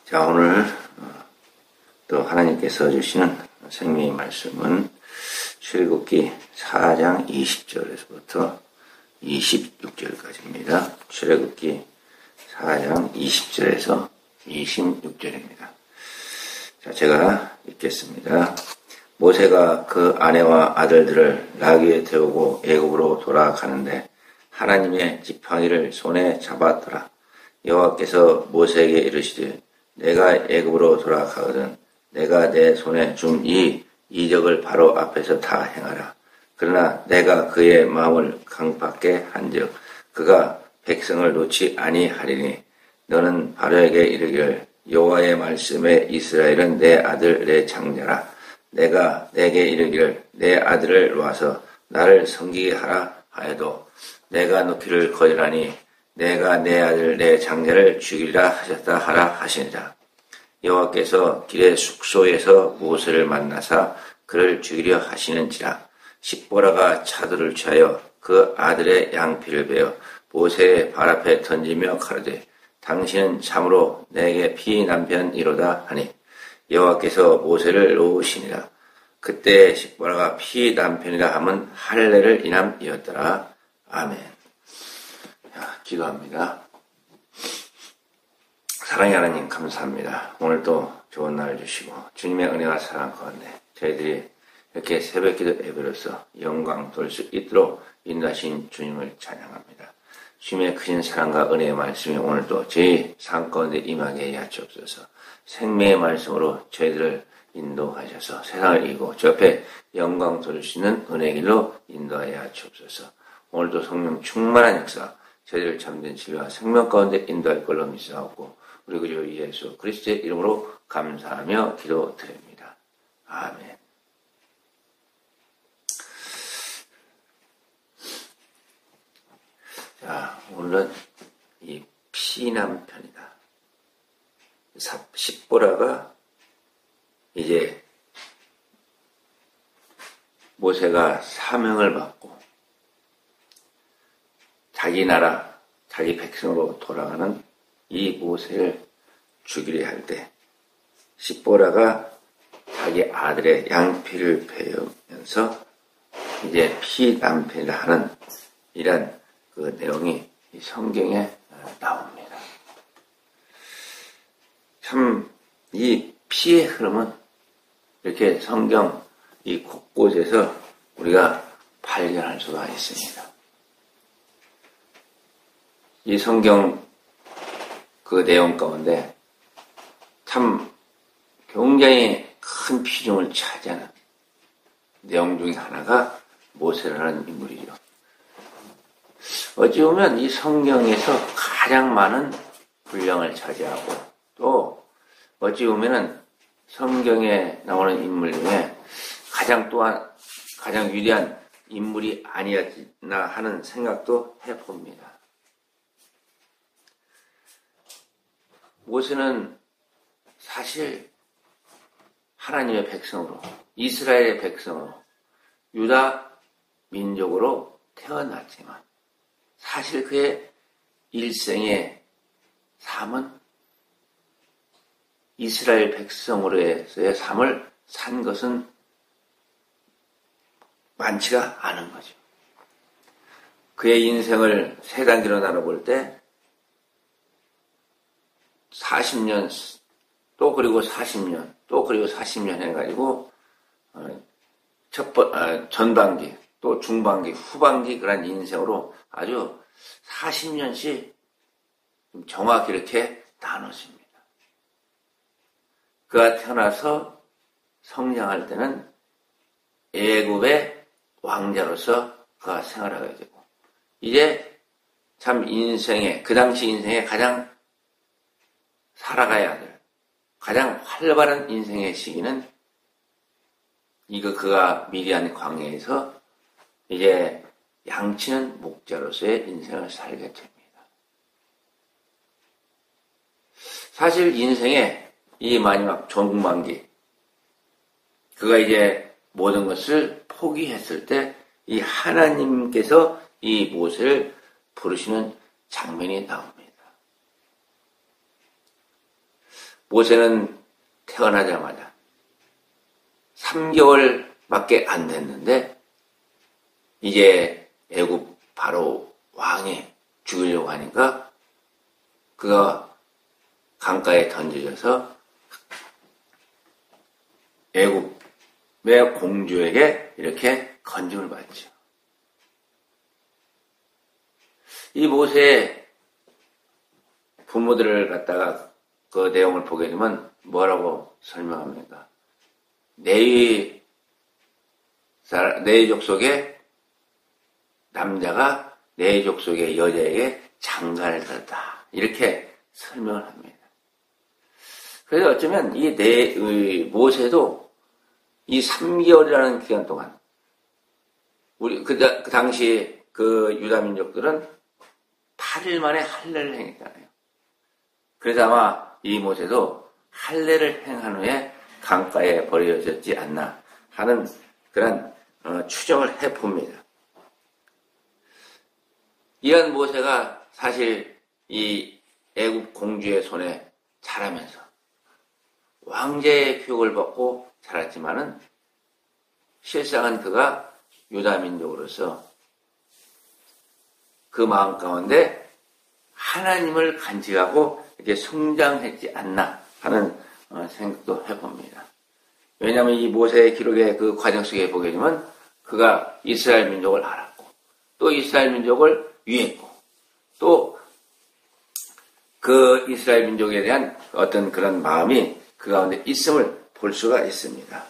자, 오늘 또 하나님께서 주시는 생명의 말씀은 출애굽기 4장 20절에서부터 26절까지입니다. 출애굽기 4장 20절에서 26절입니다. 자, 제가 읽겠습니다. 모세가 그 아내와 아들들을 나귀에 태우고 애굽으로 돌아가는데 하나님의 지팡이를 손에 잡았더라. 여호와께서 모세에게 이르시되 내가 애굽으로 돌아가거든 내가 내 손에 준 이 이적을 바로 앞에서 다 행하라. 그러나 내가 그의 마음을 강팍게 한즉 그가 백성을 놓지 아니하리니 너는 바로에게 이르기를 여호와의 말씀에 이스라엘은 내 아들 내 장자라. 내가 내게 이르기를 내 아들을 놓아서 나를 섬기게 하라 하여도 내가 놓기를 거절하니 내가 내 아들 내 장자를 죽이리라 하셨다 하라 하시니라. 여호와께서 길의 숙소에서 모세를 만나사 그를 죽이려 하시는지라. 십보라가 차도를 취하여 그 아들의 양피를 베어 모세의 발 앞에 던지며 가로되 당신은 참으로 내게 피남편이로다 하니 여호와께서 모세를 놓으시니라. 그때 십보라가 피남편이라 함은 할례를 인함이었더라. 아멘. 자, 기도합니다. 사랑의 하나님 감사합니다. 오늘도 좋은 날 주시고 주님의 은혜와 사랑 가운데 저희들이 이렇게 새벽기도 예배로서 영광 돌 수 있도록 인도하신 주님을 찬양합니다. 주님의 크신 사랑과 은혜의 말씀이 오늘도 저희 삶 가운데 임하게 하시옵소서. 생명의 말씀으로 저희들을 인도하셔서 세상을 이기고 저 옆에 영광 돌릴 수 있는 은혜의 길로 인도하여 하시옵소서. 오늘도 성령 충만한 역사 저희들을 참된 진리와 생명 가운데 인도할 걸로 믿사옵고 우리 구주 예수 그리스도의 이름으로 감사하며 기도드립니다. 아멘. 자, 오늘은 이 피남편이다. 십보라가 이제 모세가 사명을 받고 자기 나라, 자기 백성으로 돌아가는 이 모세를 죽이려 할 때 십보라가 자기 아들의 양피를 베으면서 이제 피남편이라 하는 이런 그 내용이 이 성경에 나옵니다. 참 이 피의 흐름은 이렇게 성경 이 곳곳에서 우리가 발견할 수가 있습니다. 이 성경 그 내용 가운데 참 굉장히 큰 비중을 차지하는 내용 중에 하나가 모세라는 인물이죠. 어찌 보면 이 성경에서 가장 많은 분량을 차지하고 또 어찌 보면은 성경에 나오는 인물 중에 가장 위대한 인물이 아니었나 하는 생각도 해봅니다. 모세는 사실 하나님의 백성으로 이스라엘의 백성으로 유다 민족으로 태어났지만 사실 그의 일생의 삶은 이스라엘 백성으로서의 삶을 산 것은 많지가 않은 거죠. 그의 인생을 세 단계로 나눠볼 때 40년, 또 그리고 40년, 또 그리고 40년 해가지고 전반기, 또 중반기, 후반기 그런 인생으로 아주 40년씩 정확히 이렇게 나눴습니다. 그가 태어나서 성장할 때는 애굽의 왕자로서 그가 생활하게 되고 이제 참 인생의 그 당시 인생의 가장 살아가야 될 가장 활발한 인생의 시기는 그가 미디안 광야에서 이제 양치는 목자로서의 인생을 살게 됩니다. 사실 인생의 이 마지막 중반기 그가 이제 모든 것을 포기했을 때 이 하나님께서 이 모세를 부르시는 장면이 나옵니다. 모세는 태어나자마자 3개월밖에 안 됐는데 이제 애굽 바로 왕이 죽이려고 하니까 그가 강가에 던져져서 애굽의 공주에게 이렇게 건짐을 받죠. 이 모세의 부모들을 갖다가 그 내용을 보게 되면 뭐라고 설명합니까? 레위 족속의 남자가 레위 족속의 여자에게 장가를 들었다. 이렇게 설명을 합니다. 그래서 어쩌면 이 모세도 이 3개월이라는 기간 동안 그 당시 그 유다 민족들은 8일 만에 할례를 행했잖아요. 그래서 아마 이 모세도 할례를 행한 후에 강가에 버려졌지 않나 하는 그런 추정을 해봅니다. 이런 모세가 사실 이 애굽 공주의 손에 자라면서 왕제의 교육을 받고 자랐지만은 실상은 그가 유다 민족으로서 그 마음 가운데 하나님을 간직하고 이렇게 성장했지 않나 하는 생각도 해봅니다. 왜냐하면 이 모세의 기록의 그 과정 속에 보게 되면 그가 이스라엘 민족을 알았고 또 이스라엘 민족을 위했고 또 그 이스라엘 민족에 대한 어떤 그런 마음이 그 가운데 있음을 볼 수가 있습니다.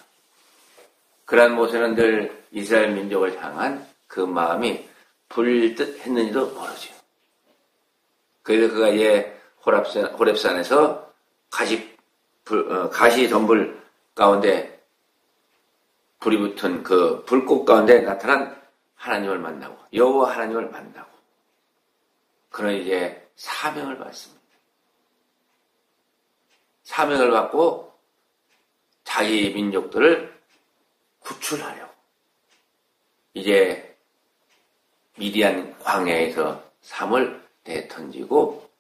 그러한 모세는 늘 이스라엘 민족을 향한 그 마음이 불듯 했는지도 모르죠. 그래서 그가 이제 호렙산에서 가시 덤불 가운데 불이 붙은 그 불꽃 가운데 나타난 하나님을 만나고 여호와 하나님을 만나고 그는 이제 사명을 받습니다. 사명을 받고 자기 민족들을 구출하려고 이제 미디안 광야에서 삶을 내던지고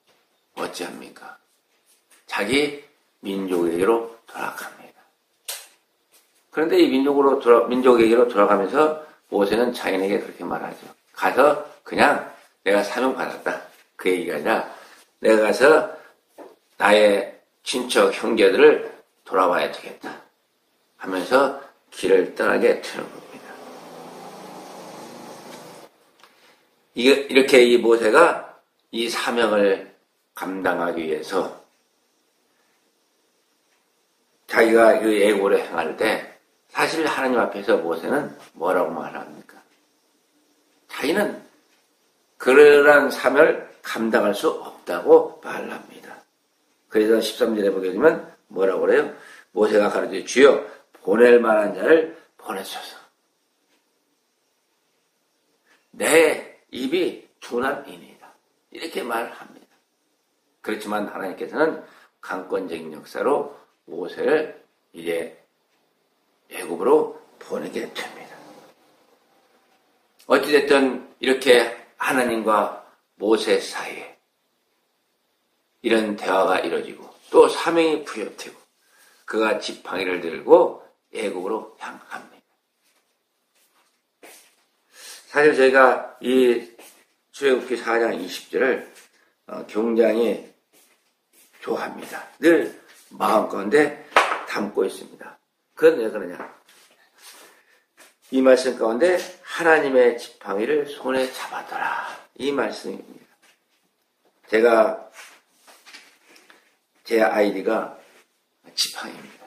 어찌합니까? 자기 민족에게로 돌아갑니다. 그런데 이 민족에게로 돌아가면서 모세는 자인에게 그렇게 말하죠. 가서 그냥 내가 사명 받았다. 그 얘기가 아니라 내가 가서 나의 친척 형제들을 돌아와야 되겠다 하면서 길을 떠나게 되는 겁니다. 이렇게 이 모세가 이 사명을 감당하기 위해서 자기가 그 애고를 행할 때 사실 하나님 앞에서 모세는 뭐라고 말합니까? 자기는 그러한 사명을 감당할 수 없다고 말합니다. 그래서 13절에 보게 되면 뭐라고 그래요? 모세가 가르쳐 주여 보낼 만한 자를 보내소서. 내 입이 둔함이니이다. 이렇게 말을 합니다. 그렇지만 하나님께서는 강권적인 역사로 모세를 이제 애굽으로 보내게 됩니다. 어찌됐든 이렇게 하나님과 모세 사이에 이런 대화가 이루어지고 또 사명이 부여되고 그가 지팡이를 들고 애굽으로 향합니다. 사실 저희가 이 출애굽기 4장 20절을 굉장히 좋아합니다. 늘 마음 가운데 담고 있습니다. 그건 왜 그러냐? 이 말씀 가운데 하나님의 지팡이를 손에 잡아더라. 이 말씀입니다. 제 아이디가 지팡이입니다.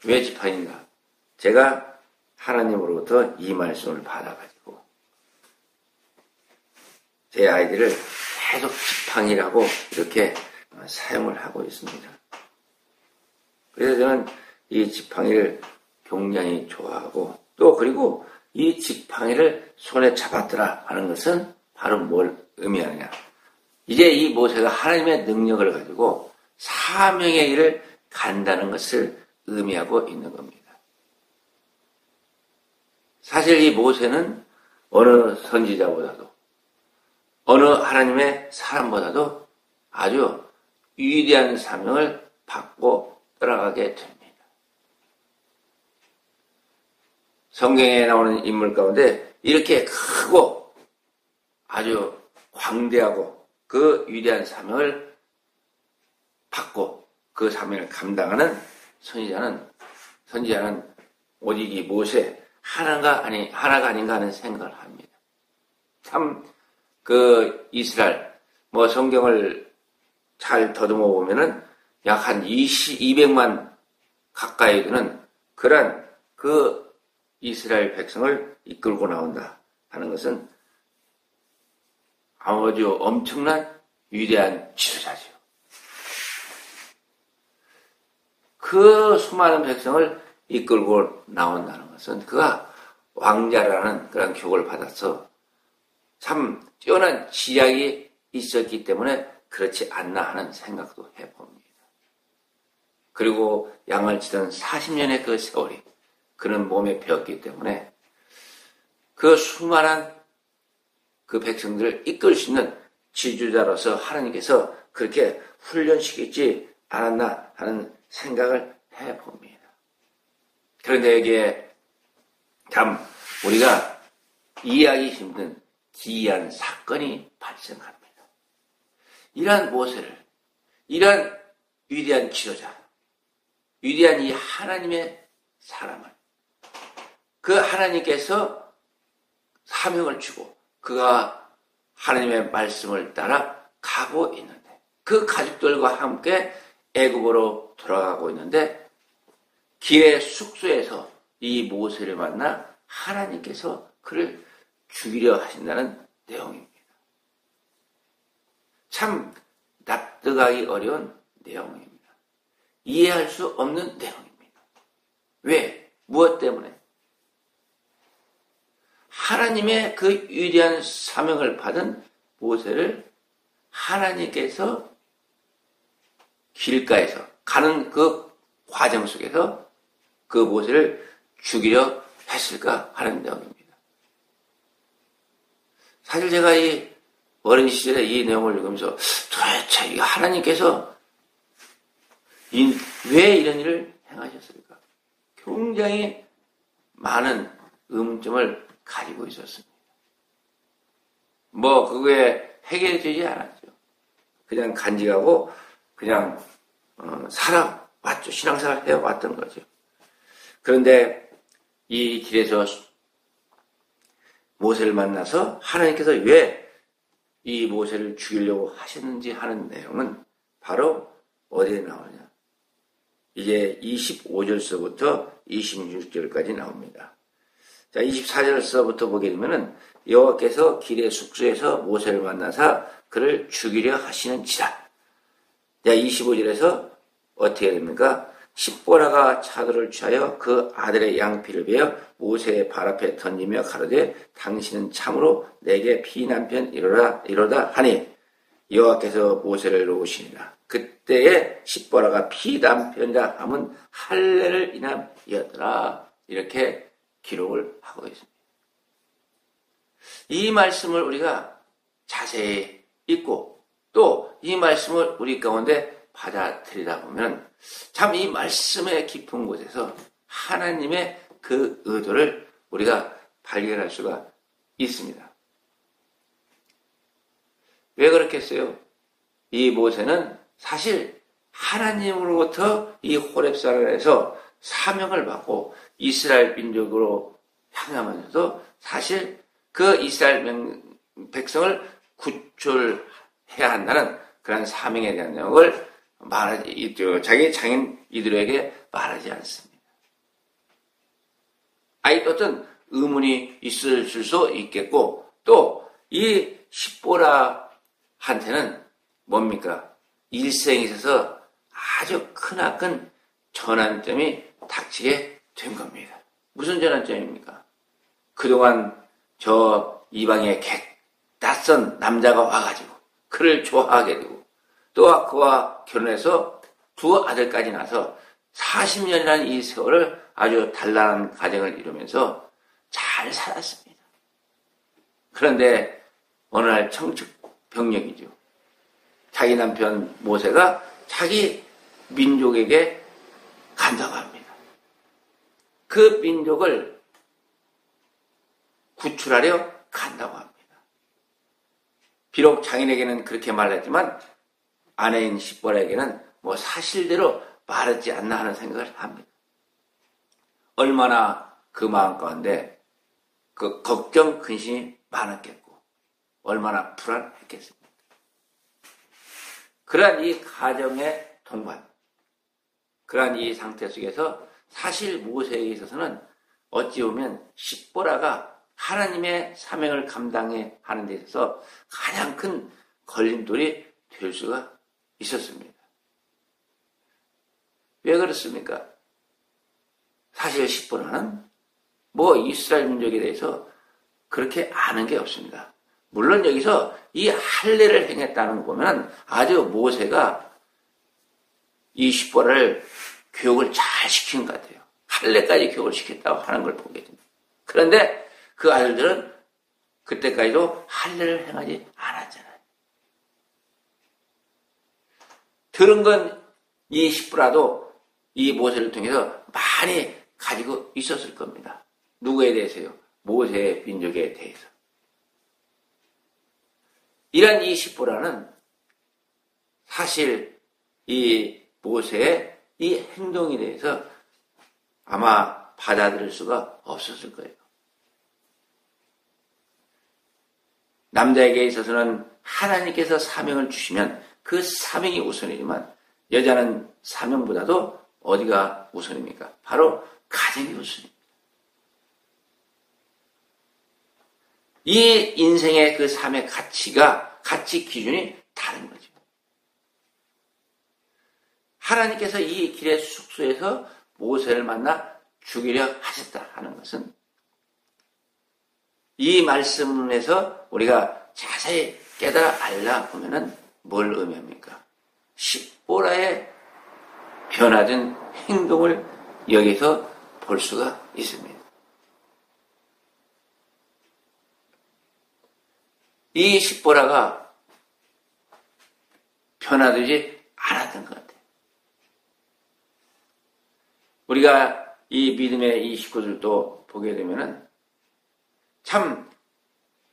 왜 지팡이인가? 제가 하나님으로부터 이 말씀을 받아가지고 제 아이디를 계속 지팡이라고 이렇게 사용을 하고 있습니다. 그래서 저는 이 지팡이를 굉장히 좋아하고 또 그리고 이 지팡이를 손에 잡았더라 하는 것은 바로 뭘 의미하느냐? 이제 이 모세가 하나님의 능력을 가지고 사명의 길을 간다는 것을 의미하고 있는 겁니다. 사실 이 모세는 어느 선지자보다도 어느 하나님의 사람보다도 아주 위대한 사명을 받고 떠나가게 됩니다. 성경에 나오는 인물 가운데 이렇게 크고 아주 광대하고 그 위대한 사명을 받고 그 사명을 감당하는 선지자는 오직 이 모세 하나가 아닌가 하는 생각을 합니다. 참 그 이스라엘 성경을 잘 더듬어 보면은 약 한 200만 가까이 되는 그런 그 이스라엘 백성을 이끌고 나온다 하는 것은 아주 엄청난 위대한 지도자죠. 그 수많은 백성을 이끌고 나온다는 것은 그가 왕자라는 그런 교육을 받아서 참 뛰어난 지략이 있었기 때문에 그렇지 않나 하는 생각도 해봅니다. 그리고 양을 치던 40년의 그 세월이 그는 몸에 배었기 때문에 그 수많은 그 백성들을 이끌 수 있는 지주자로서 하나님께서 그렇게 훈련시키지 않았나 하는 생각을 해봅니다. 그런데 이게 참 우리가 이해하기 힘든 기이한 사건이 발생합니다. 이러한 모세를, 이러한 위대한 지도자, 위대한 이 하나님의 사람을 그 하나님께서 사명을 주고 그가 하나님의 말씀을 따라 가고 있는데 그 가족들과 함께 애굽으로 돌아가고 있는데 길의 숙소에서 이 모세를 만나 하나님께서 그를 죽이려 하신다는 내용입니다. 참 납득하기 어려운 내용입니다. 이해할 수 없는 내용입니다. 왜? 무엇 때문에? 하나님의 그 위대한 사명을 받은 모세를 하나님께서 길가에서 가는 그 과정 속에서 그 모세를 죽이려 했을까 하는 내용입니다. 사실 제가 이 어린 시절에 이 내용을 읽으면서 도대체 이 하나님께서 왜 이런 일을 행하셨을까? 굉장히 많은 의문점을 가지고 있었습니다. 그게 해결이 되지 않았죠. 그냥 간직하고 그냥 살아왔죠. 신앙생활 해왔던 거죠. 그런데 이 길에서 모세를 만나서 하나님께서 왜 이 모세를 죽이려고 하셨는지 하는 내용은 바로 어디에 나오냐. 이제 25절서부터 26절까지 나옵니다. 자, 24절서부터 보게 되면은 여호와께서 길의 숙소에서 모세를 만나사 그를 죽이려 하시는지라. 자, 25절에서 어떻게 됩니까? 십보라가 차도를 취하여 그 아들의 양피를 베어 모세의 발 앞에 던지며 가로되 당신은 참으로 내게 피난편 이로다 하니 여호와께서 모세를 놓으시니라. 그때에 십보라가 피난편이라 함은 할례를 인함이었더라. 이렇게 기록을 하고 있습니다. 이 말씀을 우리가 자세히 읽고 또 이 말씀을 우리 가운데 받아들이다 보면 참 이 말씀의 깊은 곳에서 하나님의 그 의도를 우리가 발견할 수가 있습니다. 왜 그렇겠어요? 이 모세는 사실 하나님으로부터 이 호렙산에서 사명을 받고 이스라엘 민족으로 향하면서도 사실 그 이스라엘 백성을 구출해야 한다는 그런 사명에 대한 내용을 자기 장인 이들에게 말하지 않습니다. 어떤 의문이 있을 수 있겠고 또 이 십보라한테는 뭡니까? 일생에 있어서 아주 크나큰 전환점이 닥치게 된 겁니다. 무슨 전환점입니까? 그동안 저 이방의 낯선 남자가 와가지고 그를 좋아하게 되고 또 그와 결혼해서 두 아들까지 낳아서 40년이라는 이 세월을 아주 단란한 가정을 이루면서 잘 살았습니다. 그런데 어느 날 청측병력이죠. 자기 남편 모세가 자기 민족에게 간다고 합니다. 그 민족을 구출하려 간다고 합니다. 비록 장인에게는 그렇게 말했지만 아내인 십보라에게는 사실대로 말하지 않나 하는 생각을 합니다. 얼마나 그 마음 가운데 그 걱정, 근심이 많았겠고 얼마나 불안했겠습니까? 그러한 이 가정의 동반, 그러한 이 상태 속에서 사실 모세에게 있어서는 어찌 보면 십보라가 하나님의 사명을 감당해야 하는 데 있어서 가장 큰 걸림돌이 될 수가 있었습니다. 왜 그렇습니까? 사실 십보라는 이스라엘 민족에 대해서 그렇게 아는 게 없습니다. 물론 여기서 이 할례를 행했다는 거 보면 아주 모세가 이 십보라를 교육을 잘 시킨 것 같아요. 할례까지 교육을 시켰다고 하는 걸 보게 됩니다. 그런데 그 아들들은 그때까지도 할례를 행하지 않았잖아요. 들은 건 이 십보라도 이 모세를 통해서 많이 가지고 있었을 겁니다. 누구에 대해서요? 모세의 민족에 대해서. 이런 이 십보라는 사실 이 모세의 이 행동에 대해서 아마 받아들일 수가 없었을 거예요. 남자에게 있어서는 하나님께서 사명을 주시면 그 사명이 우선이지만 여자는 사명보다도 어디가 우선입니까? 바로 가정이 우선입니다. 이 인생의 그 삶의 가치 기준이 다른 거죠. 하나님께서 이 길의 숙소에서 모세를 만나 죽이려 하셨다 하는 것은 이 말씀에서 우리가 자세히 깨달아 알라 보면은 뭘 의미합니까? 십보라의 변화된 행동을 여기서 볼 수가 있습니다. 이 십보라가 변화되지 않았던 것 같아요. 우리가 이 믿음의 이 식구들도 보게 되면은 참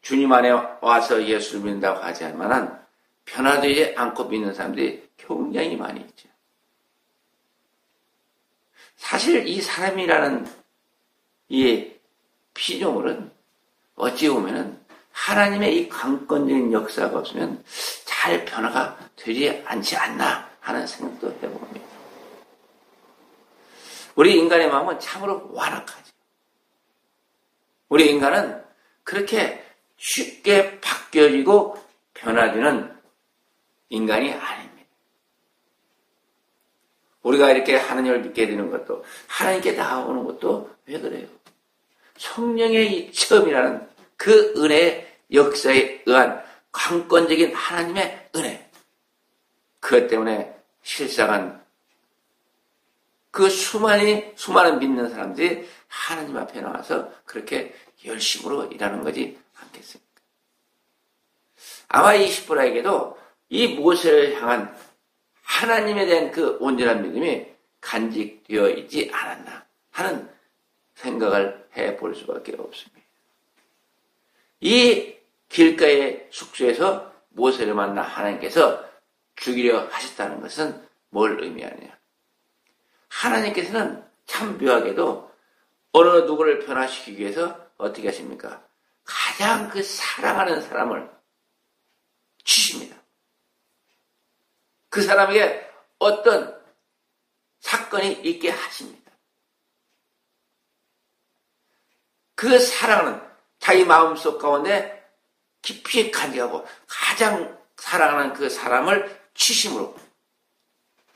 주님 안에 와서 예수를 믿는다고 하지 않지만 변화되지 않고 믿는 사람들이 굉장히 많이 있죠. 사실 이 사람이라는 이 피조물은 어찌 보면은 하나님의 이 강권적인 역사가 없으면 잘 변화가 되지 않지 않나 하는 생각도 해봅니다. 우리 인간의 마음은 참으로 완악하죠. 우리 인간은 그렇게 쉽게 바뀌어지고 변화되는 인간이 아닙니다. 우리가 이렇게 하나님을 믿게 되는 것도 하나님께 나아오는 것도 왜 그래요? 성령의 이 처음이라는 그 은혜의 역사에 의한 강권적인 하나님의 은혜, 그것 때문에 실상은 그 수많은 믿는 사람들이 하나님 앞에 나와서 그렇게 열심으로 일하는 거지 않겠습니까? 아마 이 십보라에게도 이 모세를 향한 하나님에 대한 그 온전한 믿음이 간직되어 있지 않았나 하는 생각을 해볼 수밖에 없습니다. 이 길가의 숙소에서 모세를 만나 하나님께서 죽이려 하셨다는 것은 뭘 의미하느냐? 하나님께서는 참 묘하게도 어느 누구를 변화시키기 위해서 어떻게 하십니까? 가장 그 사랑하는 사람을 주십니다. 그 사람에게 어떤 사건이 있게 하십니다. 그 사랑은 자기 마음속 가운데 깊이 간직하고 가장 사랑하는 그 사람을 치심으로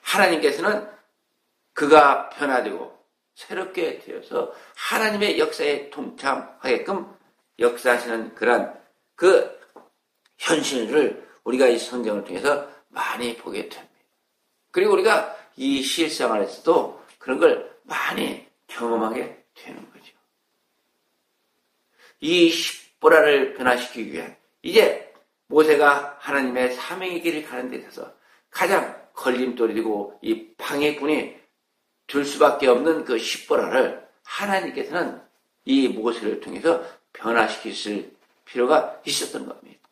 하나님께서는 그가 변화되고 새롭게 되어서 하나님의 역사에 동참하게끔 역사하시는 그런 그 현실을 우리가 이 성경을 통해서 많이 보게 됩니다. 그리고 우리가 이 실생활에서도 그런 걸 많이 경험하게 되는 거죠. 이 십보라를 변화시키기 위한 이제 모세가 하나님의 사명의 길을 가는 데 있어서 가장 걸림돌이 되고 이 방해꾼이 될 수밖에 없는 그 십보라를 하나님께서는 이 모세를 통해서 변화시키실 필요가 있었던 겁니다.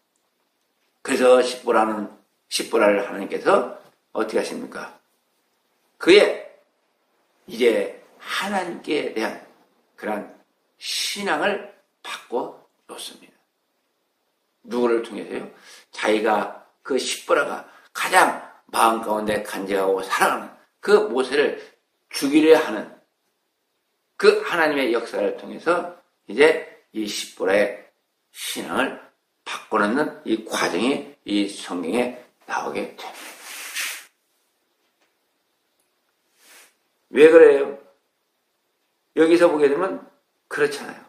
그래서 십보라를 하나님께서 어떻게 하십니까? 그의 이제 하나님께 대한 그런 신앙을 바꿔 놓습니다. 누구를 통해서요? 자기가 그 십보라가 가장 마음 가운데 간직하고 사랑하는 그 모세를 죽이려 하는 그 하나님의 역사를 통해서 이제 이 십보라의 신앙을 바꿔놓는 이 과정이 이 성경에 나오게 됩니다. 왜 그래요? 여기서 보게 되면 그렇잖아요.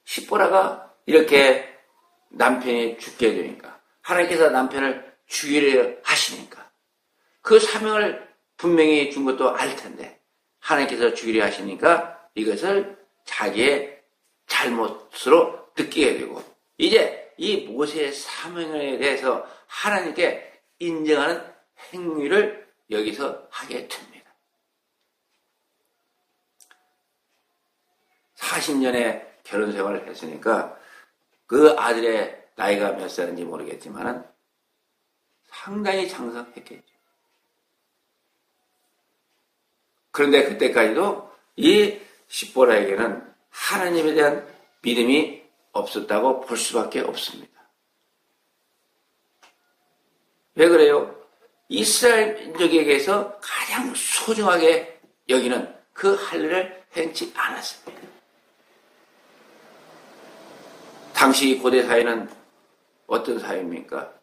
십보라가 이렇게 남편이 죽게 되니까 하나님께서 남편을 죽이려 하시니까 그 사명을 분명히 준 것도 알 텐데 하나님께서 죽이려 하시니까 이것을 자기의 잘못으로 느끼게 되고 이제 이 모세의 사명에 대해서 하나님께 인정하는 행위를 여기서 하게 됩니다. 40년의 결혼 생활을 했으니까 그 아들의 나이가 몇 살인지 모르겠지만 상당히 장성했겠죠. 그런데 그때까지도 이 십보라에게는 하나님에 대한 믿음이 없었다고 볼 수밖에 없습니다. 왜 그래요? 이스라엘 민족에게서 가장 소중하게 여기는 그 할례를 행치 않았습니다. 당시 고대 사회는 어떤 사회입니까?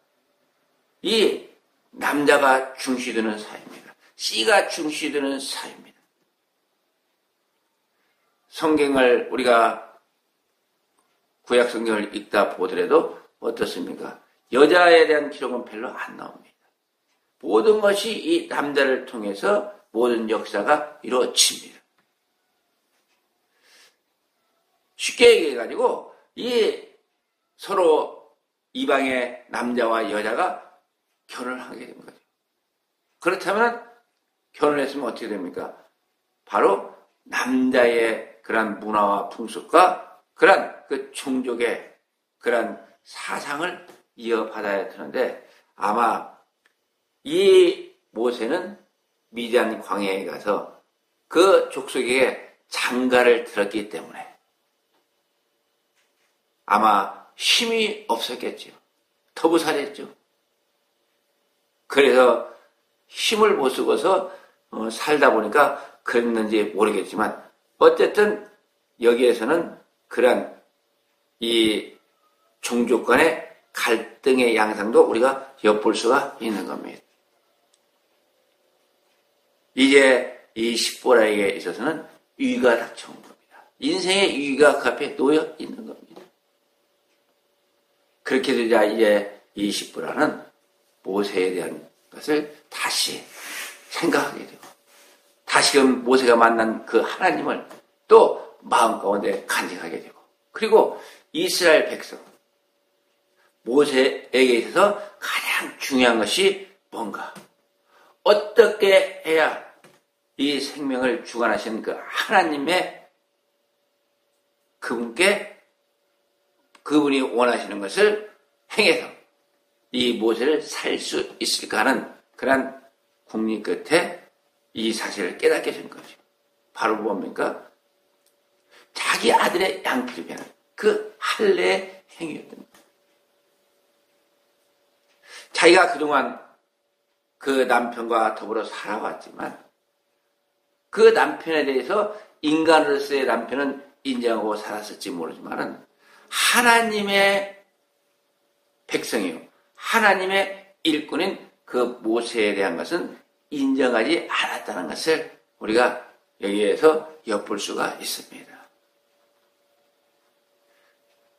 이 남자가 중시되는 사회입니다. 씨가 중시되는 사회입니다. 성경을 우리가 구약 성경을 읽다 보더라도 어떻습니까? 여자에 대한 기록은 별로 안 나옵니다. 모든 것이 이 남자를 통해서 모든 역사가 이루어집니다. 쉽게 얘기해가지고 이 서로 이방의 남자와 여자가 결혼을 하게 된 거죠. 그렇다면 결혼했으면 어떻게 됩니까? 바로 남자의 그런 문화와 풍습과 그런 그 종족의 그런 사상을 이어받아야 되는데 아마 이 모세는 미디안 광야에 가서 그 족속에게 장가를 들었기 때문에 아마 힘이 없었겠죠. 터부살했죠. 그래서 힘을 못 쓰고서 살다 보니까 그랬는지 모르겠지만 어쨌든 여기에서는 그런 이 종족 간의 갈등의 양상도 우리가 엿볼 수가 있는 겁니다. 이제 이 십보라에게 있어서는 위기가 닥쳐온 겁니다. 인생의 위기가 그 앞에 놓여 있는 겁니다. 그렇게 되자 이제 이 십보라는 모세에 대한 것을 다시 생각하게 되고 다시금 모세가 만난 그 하나님을 또 마음 가운데 간직하게 되고 그리고 이스라엘 백성 모세에게 있어서 가장 중요한 것이 뭔가 어떻게 해야 이 생명을 주관하시는 그 하나님의 그분이 원하시는 것을 행해서 이 모세를 살 수 있을까 하는 그런 궁리 끝에 이 사실을 깨닫게 된 거죠. 바로 뭡니까? 자기 아들의 양피를 베는 그 할례의 행위였던 겁니다. 자기가 그동안 그 남편과 더불어 살아왔지만 그 남편에 대해서 인간으로서의 남편은 인정하고 살았을지 모르지만 하나님의 백성이요. 하나님의 일꾼인 그 모세에 대한 것은 인정하지 않았다는 것을 우리가 여기에서 엿볼 수가 있습니다.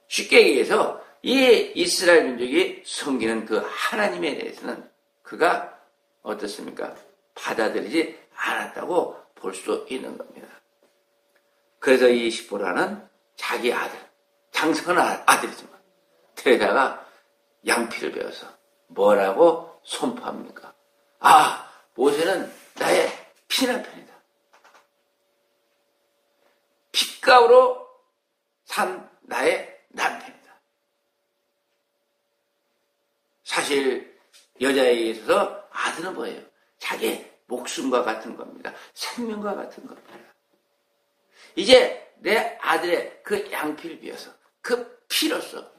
쉽게 얘기해서 이 이스라엘 민족이 섬기는 그 하나님에 대해서는 그가 어떻습니까? 받아들이지 않았다고 볼 수 있는 겁니다. 그래서 이 십보라는 자기 아들, 장성한 아들이지만 데려다가 양피를 베어서 뭐라고 선포합니까? 아, 모세는 나의 피난편이다. 핏가루로 산 나의 남편이다. 사실 여자에게 있어서 아들은 뭐예요? 자기의 목숨과 같은 겁니다. 생명과 같은 겁니다. 이제 내 아들의 그 양피를 비워서 그 피로서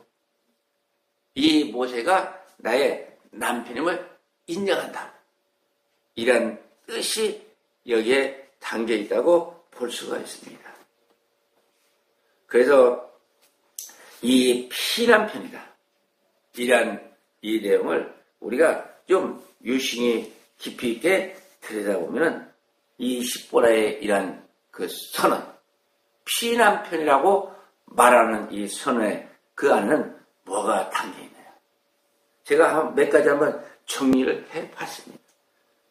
이 모세가 나의 남편임을 인정한다. 이런 뜻이 여기에 담겨 있다고 볼 수가 있습니다. 그래서 이 피남편이다. 이런 이 내용을 우리가 좀 유심히 깊이 있게 들여다보면 이 십보라의 이런 그 선언, 피남편이라고 말하는 이 선언의 그 안에는 뭐가 담겨 있나요? 제가 몇 가지 한번 정리를 해봤습니다.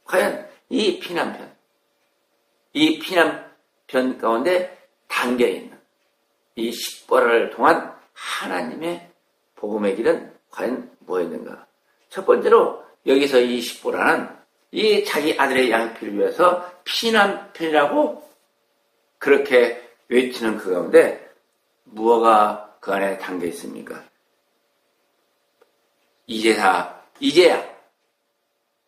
과연 이 피남편 가운데 담겨 있는 이 십보라를 통한 하나님의 복음의 길은 과연 뭐였는가? 첫 번째로 여기서 이 십보라는 이 자기 아들의 양피를 위해서 피난편이라고 그렇게 외치는 그 가운데 무엇가 그 안에 담겨 있습니까? 이제야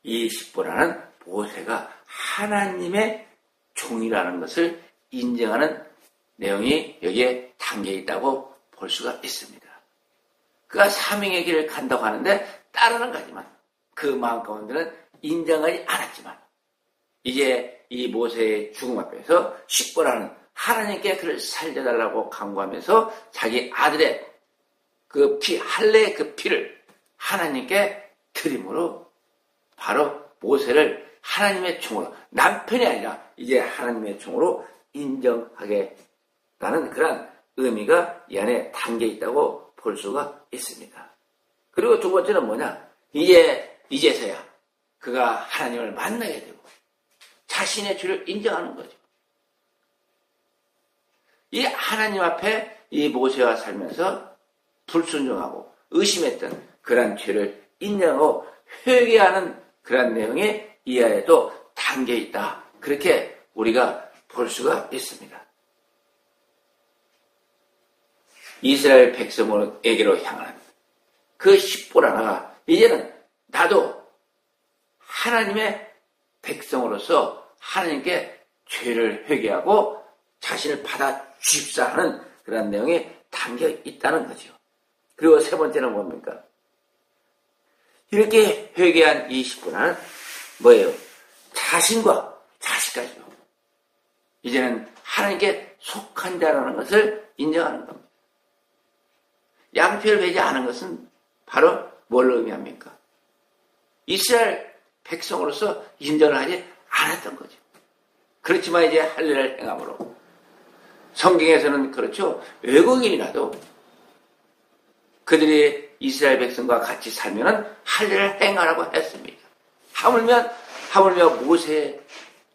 이 십보라는 모세가 하나님의 종이라는 것을 인정하는 내용이 여기에 담겨 있다고 볼 수가 있습니다. 그가 사명의 길을 간다고 하는데 따르는 거지만 그 마음 가운데는 인정하지 않았지만 이제 이 모세의 죽음 앞에서 십보라는 하나님께 그를 살려달라고 간구하면서 자기 아들의 그 피, 할례의 그 피를 하나님께 드림으로 바로 모세를 하나님의 종으로, 남편이 아니라 이제 하나님의 종으로 인정하겠다는 그런 의미가 이 안에 담겨 있다고 볼 수가 있습니다. 그리고 두 번째는 뭐냐? 이제서야 그가 하나님을 만나게 되고 자신의 죄를 인정하는 거죠. 이 하나님 앞에 이 모세와 살면서 불순종하고 의심했던 그런 죄를 인정하고 회개하는 그런 내용이 이 안에도 담겨 있다. 그렇게 우리가 볼 수가 있습니다. 이스라엘 백성에게로 향하는 그 십보라가 이제는 나도 하나님의 백성으로서 하나님께 죄를 회개하고 자신을 받아 주십사 하는 그런 내용이 담겨 있다는 거죠. 그리고 세 번째는 뭡니까? 이렇게 회개한 이 십보라는 뭐예요? 자신과 자식까지요. 이제는 하나님께 속한 자라는 것을 인정하는 겁니다. 양피를 베지 않은 것은 바로 뭘 의미합니까? 이스라엘 백성으로서 인정을 하지 않았던 거죠. 그렇지만 이제 할례를 행함으로 성경에서는 그렇죠. 외국인이라도 그들이 이스라엘 백성과 같이 살면은 할례를 행하라고 했습니다. 하물며 모세의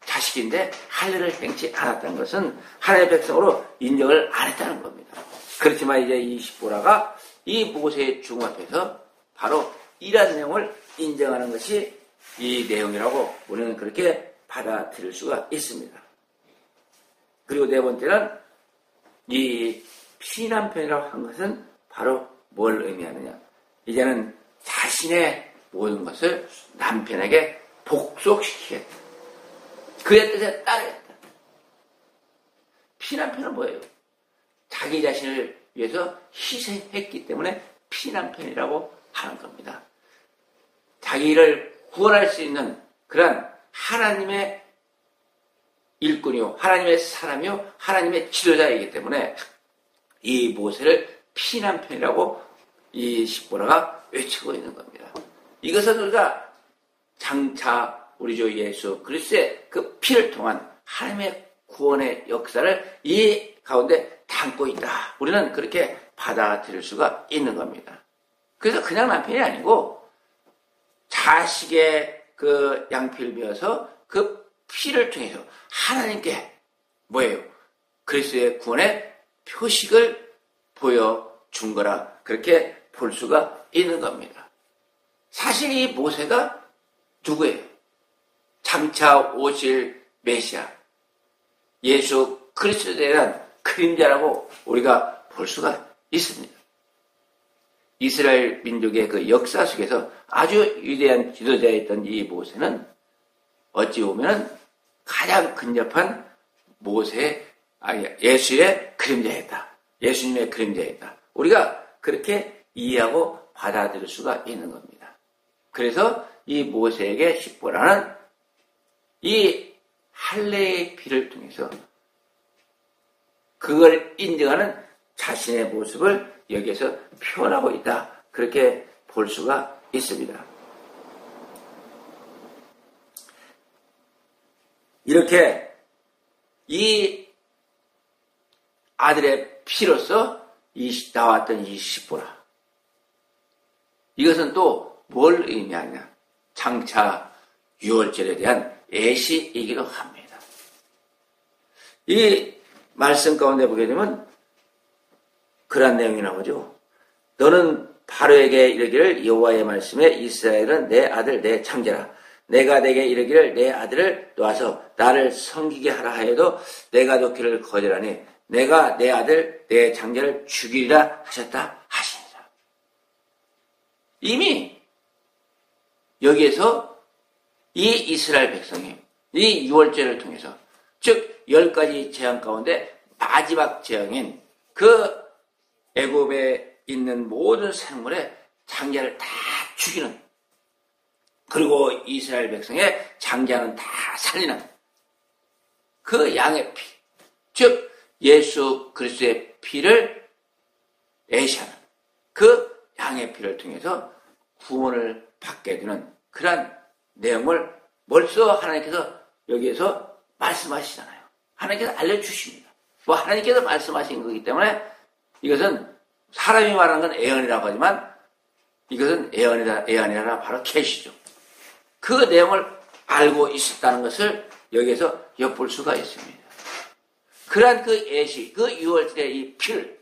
자식인데 할례를 행치 않았다는 것은 하나님의 백성으로 인정을 안 했다는 겁니다. 그렇지만 이제 이 십보라가 이 모세의 죽음 앞에서 바로 이러한 내용을 인정하는 것이 이 내용이라고 우리는 그렇게 받아들일 수가 있습니다. 그리고 네 번째는 이 피난편이라고 한 것은 바로 뭘 의미하느냐? 이제는 자신의 모든 것을 남편에게 복속시키겠다. 그의 뜻에 따르겠다. 피난편은 뭐예요? 자기 자신을 위해서 희생했기 때문에 피난편이라고 하는 겁니다. 자기를 구원할 수 있는 그런 하나님의 일꾼이요, 하나님의 사람이요, 하나님의 지도자이기 때문에 이 모세를 피난편이라고 이 십보라가 외치고 있는 겁니다. 이것은 우리가 장차 우리 주 예수 그리스도의 그 피를 통한 하나님의 구원의 역사를 이 가운데 담고 있다. 우리는 그렇게 받아들일 수가 있는 겁니다. 그래서 그냥 남편이 아니고 자식의 그 양피를 베어서 그 피를 통해서 하나님께 뭐예요? 그리스도의 구원의 표식을 보여준 거라 그렇게 볼 수가 있는 겁니다. 사실 이 모세가 누구예요? 장차 오실 메시아, 예수 그리스도에 대한 그림자라고 우리가 볼 수가 있습니다. 이스라엘 민족의 그 역사 속에서 아주 위대한 지도자였던 이 모세는 어찌 보면 가장 근접한 예수의 그림자였다. 예수님의 그림자였다. 우리가 그렇게 이해하고 받아들일 수가 있는 겁니다. 그래서 이 모세에게 십보라는 이 할례의 피를 통해서 그걸 인정하는 자신의 모습을 여기에서 표현하고 있다. 그렇게 볼 수가 있습니다. 이렇게 이 아들의 피로서 나왔던 이 십보라. 이것은 또 뭘 의미하냐? 장차 유월절에 대한 예시이기도 합니다. 이 말씀 가운데 보게 되면 그런 내용이 나오죠. 너는 바로에게 이르기를 여호와의 말씀에 이스라엘은 내 아들 내 창제라. 내가 내게 이르기를 내 아들을 놓아서 나를 섬기게 하라 하여도 내가 놓기를 거절하니 내가 내 아들 내 창제를 죽이리라 하셨다 하시니라. 이미 여기에서 이 이스라엘 백성이 이 유월절을 통해서 즉 10가지 재앙 가운데 마지막 재앙인 그 애굽에 있는 모든 생물의 장자를 다 죽이는, 그리고 이스라엘 백성의 장자는 다 살리는 그 양의 피, 즉 예수 그리스도의 피를 애시하는 그 양의 피를 통해서 구원을 받게 되는 그러한 내용을 벌써 하나님께서 여기에서 말씀하시잖아요. 하나님께서 알려주십니다. 하나님께서 말씀하신 거기 때문에 이것은 사람이 말하는 건 애언이라고 하지만 이것은 애언이라 바로 계시죠. 그 내용을 알고 있었다는 것을 여기에서 엿볼 수가 있습니다. 그러한 그 예시, 그 유월절의 이 피를,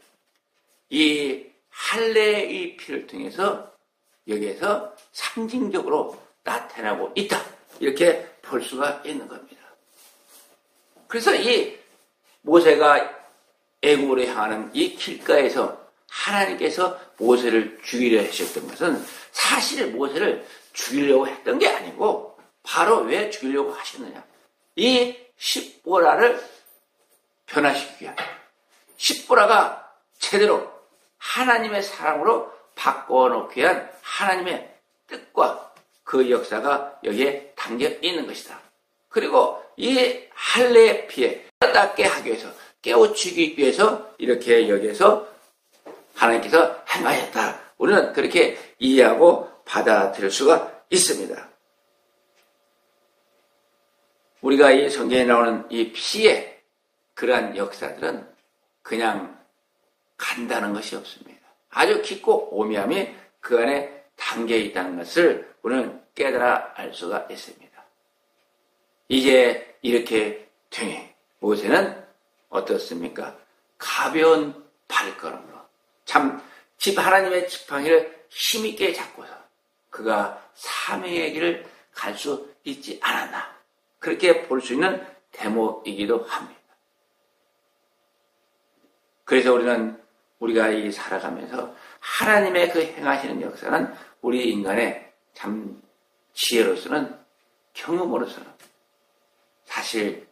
이 할례의 이 피를 통해서 여기에서 상징적으로 나타나고 있다. 이렇게 볼 수가 있는 겁니다. 그래서 이 모세가 애굽으로 향하는 이 길가에서 하나님께서 모세를 죽이려 하셨던 것은 사실 모세를 죽이려고 했던 게 아니고 바로 왜 죽이려고 하셨느냐. 이 십보라를 변화시키기 위한, 십보라가 제대로 하나님의 사랑으로 바꿔놓기 위한 하나님의 뜻과 그 역사가 여기에 담겨 있는 것이다. 그리고 이 할례의 피에 깨닫게 하기 위해서, 깨우치기 위해서 이렇게 여기에서 하나님께서 행하셨다. 우리는 그렇게 이해하고 받아들일 수가 있습니다. 우리가 이 성경에 나오는 이 피의 그러한 역사들은 그냥 간다는 것이 없습니다. 아주 깊고 오묘함이 그 안에 담겨 있다는 것을 우리는 깨달아 알 수가 있습니다. 이제 이렇게 되니 모세는 어떻습니까? 가벼운 발걸음으로 참 하나님의 지팡이를 힘있게 잡고서 그가 사명의 길을 갈 수 있지 않았나, 그렇게 볼 수 있는 대목이기도 합니다. 그래서 우리가 이 살아가면서 하나님의 그 행하시는 역사는 우리 인간의 참 지혜로서는, 경험으로서는 사실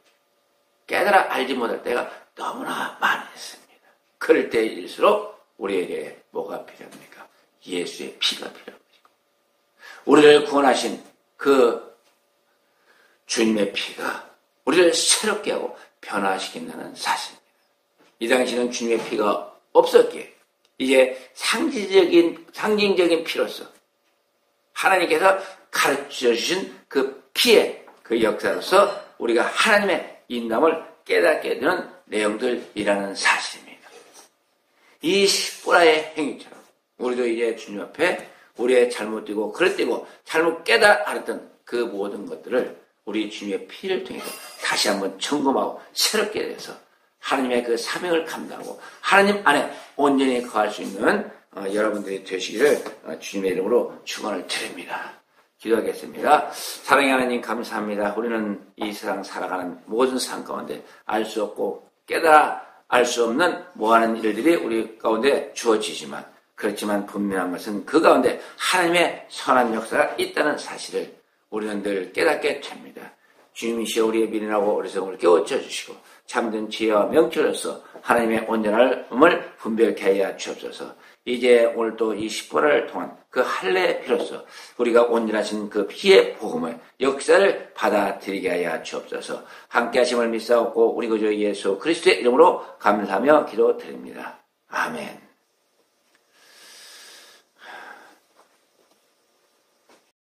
깨달아 알지 못할 때가 너무나 많이 있습니다. 그럴 때일수록 우리에게 뭐가 필요합니까? 예수의 피가 필요한 것이고, 우리를 구원하신 그 주님의 피가 우리를 새롭게 하고 변화시킨다는 사실입니다. 이 당시는 주님의 피가 없었기에 이제 상징적인 피로서 하나님께서 가르쳐 주신 그 피의 그 역사로서 우리가 하나님의 인남을 깨닫게 되는 내용들이라는 사실입니다. 이 십보라의 행위처럼 우리도 이제 주님 앞에 우리의 잘못되고 그릇되고 잘못 깨달았던 그 모든 것들을 우리 주님의 피를 통해서 다시 한번 점검하고 새롭게 돼서 하나님의 그 사명을 감당하고 하나님 안에 온전히 거할 수 있는 여러분들이 되시기를 주님의 이름으로 축원을 드립니다. 기도하겠습니다. 사랑의 하나님 감사합니다. 우리는 이 세상 살아가는 모든 삶 가운데 알 수 없고 깨달아 알 수 없는 뭐하는 일들이 우리 가운데 주어지지만 그렇지만 분명한 것은 그 가운데 하나님의 선한 역사가 있다는 사실을 우리는 늘 깨닫게 됩니다. 주님이시여 우리의 미련하고 어리석음을 깨우쳐 주시고 참된 지혜와 명철로서 하나님의 온전함을 분별케 하여 주옵소서. 이제 오늘 또 이 10번을 통한 그 할례의 피로서 우리가 온전하신 그 피의 복음의 역사를 받아들이게 하여 주옵소서. 함께 하심을 믿사옵고 우리 구주 예수 그리스도의 이름으로 감사하며 기도드립니다. 아멘.